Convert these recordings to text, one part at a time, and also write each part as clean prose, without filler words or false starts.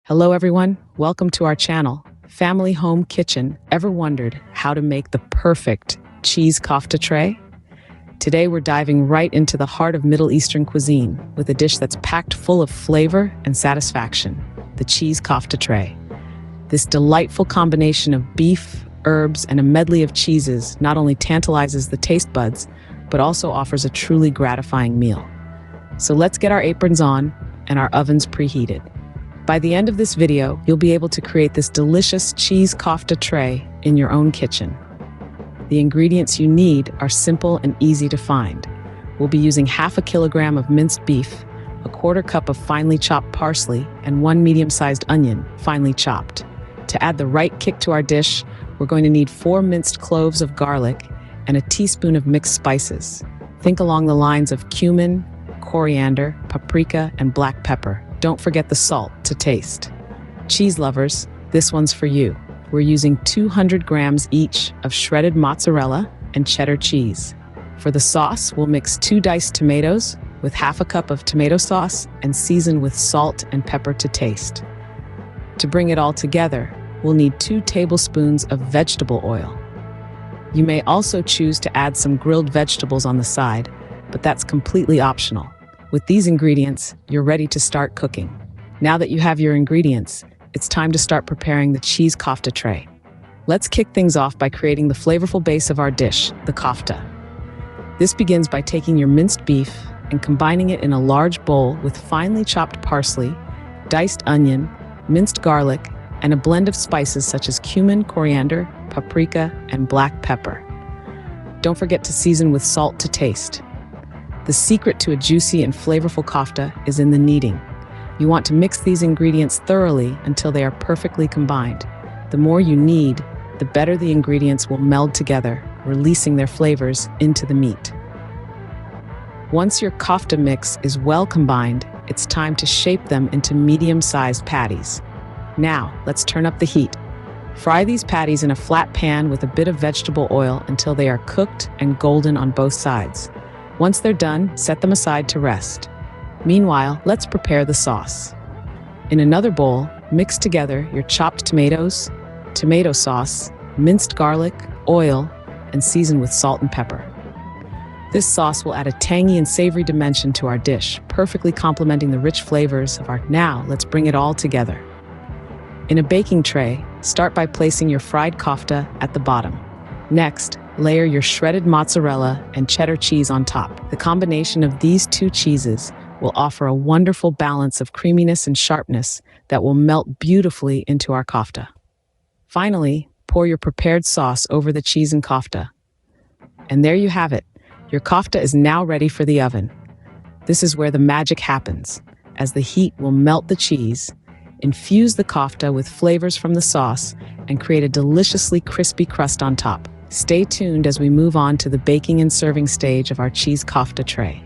Hello everyone, welcome to our channel, Family Home Kitchen. Ever wondered how to make the perfect cheese kofta tray? Today we're diving right into the heart of Middle Eastern cuisine with a dish that's packed full of flavor and satisfaction, the cheese kofta tray. This delightful combination of beef, herbs, and a medley of cheeses not only tantalizes the taste buds, but also offers a truly gratifying meal. So let's get our aprons on and our ovens preheated. By the end of this video, you'll be able to create this delicious cheese kofta tray in your own kitchen. The ingredients you need are simple and easy to find. We'll be using half a kilogram of minced beef, a quarter cup of finely chopped parsley, and one medium-sized onion, finely chopped. To add the right kick to our dish, we're going to need 4 minced cloves of garlic and a teaspoon of mixed spices. Think along the lines of cumin, coriander, paprika, and black pepper. Don't forget the salt to taste. Cheese lovers, this one's for you. We're using 200 grams each of shredded mozzarella and cheddar cheese. For the sauce, we'll mix 2 diced tomatoes with half a cup of tomato sauce and season with salt and pepper to taste. To bring it all together, we'll need 2 tablespoons of vegetable oil. You may also choose to add some grilled vegetables on the side, but that's completely optional. With these ingredients, you're ready to start cooking. Now that you have your ingredients, it's time to start preparing the cheese kofta tray. Let's kick things off by creating the flavorful base of our dish, the kofta. This begins by taking your minced beef and combining it in a large bowl with finely chopped parsley, diced onion, minced garlic, and a blend of spices such as cumin, coriander, paprika, and black pepper. Don't forget to season with salt to taste. The secret to a juicy and flavorful kofta is in the kneading. You want to mix these ingredients thoroughly until they are perfectly combined. The more you knead, the better the ingredients will meld together, releasing their flavors into the meat. Once your kofta mix is well combined, it's time to shape them into medium-sized patties. Now, let's turn up the heat. Fry these patties in a flat pan with a bit of vegetable oil until they are cooked and golden on both sides. Once they're done, set them aside to rest. Meanwhile, let's prepare the sauce. In another bowl, mix together your chopped tomatoes, tomato sauce, minced garlic, oil, and season with salt and pepper. This sauce will add a tangy and savory dimension to our dish, perfectly complementing the rich flavors of our. Now, let's bring it all together. In a baking tray, start by placing your fried kofta at the bottom. Next, layer your shredded mozzarella and cheddar cheese on top. The combination of these 2 cheeses will offer a wonderful balance of creaminess and sharpness that will melt beautifully into our kofta. Finally, pour your prepared sauce over the cheese and kofta. And there you have it. Your kofta is now ready for the oven. This is where the magic happens, as the heat will melt the cheese, infuse the kofta with flavors from the sauce, and create a deliciously crispy crust on top. Stay tuned as we move on to the baking and serving stage of our cheese kofta tray.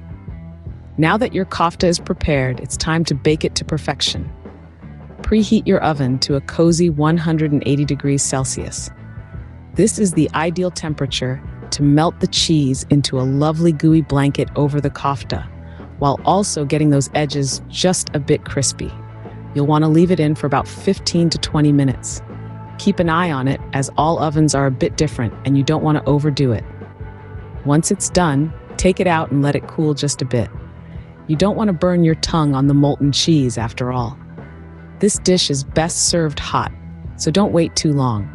Now that your kofta is prepared, it's time to bake it to perfection. Preheat your oven to a cozy 180 degrees Celsius. This is the ideal temperature to melt the cheese into a lovely gooey blanket over the kofta, while also getting those edges just a bit crispy. You'll want to leave it in for about 15 to 20 minutes. Keep an eye on it, as all ovens are a bit different and you don't want to overdo it. Once it's done, take it out and let it cool just a bit. You don't want to burn your tongue on the molten cheese after all. This dish is best served hot, so don't wait too long.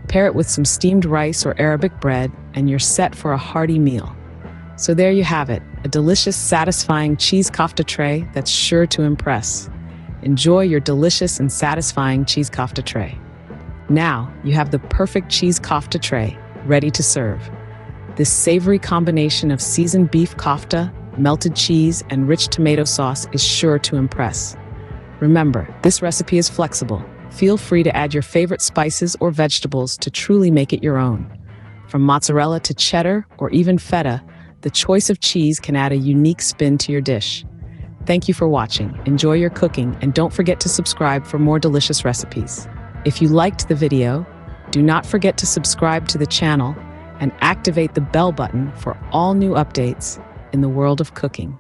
Pair it with some steamed rice or Arabic bread and you're set for a hearty meal. So there you have it, a delicious, satisfying cheese kofta tray that's sure to impress. Enjoy your delicious and satisfying cheese kofta tray. Now, you have the perfect cheese kofta tray, ready to serve. This savory combination of seasoned beef kofta, melted cheese, and rich tomato sauce is sure to impress. Remember, this recipe is flexible. Feel free to add your favorite spices or vegetables to truly make it your own. From mozzarella to cheddar or even feta, the choice of cheese can add a unique spin to your dish. Thank you for watching. Enjoy your cooking, and don't forget to subscribe for more delicious recipes. If you liked the video, do not forget to subscribe to the channel and activate the bell button for all new updates in the world of cooking.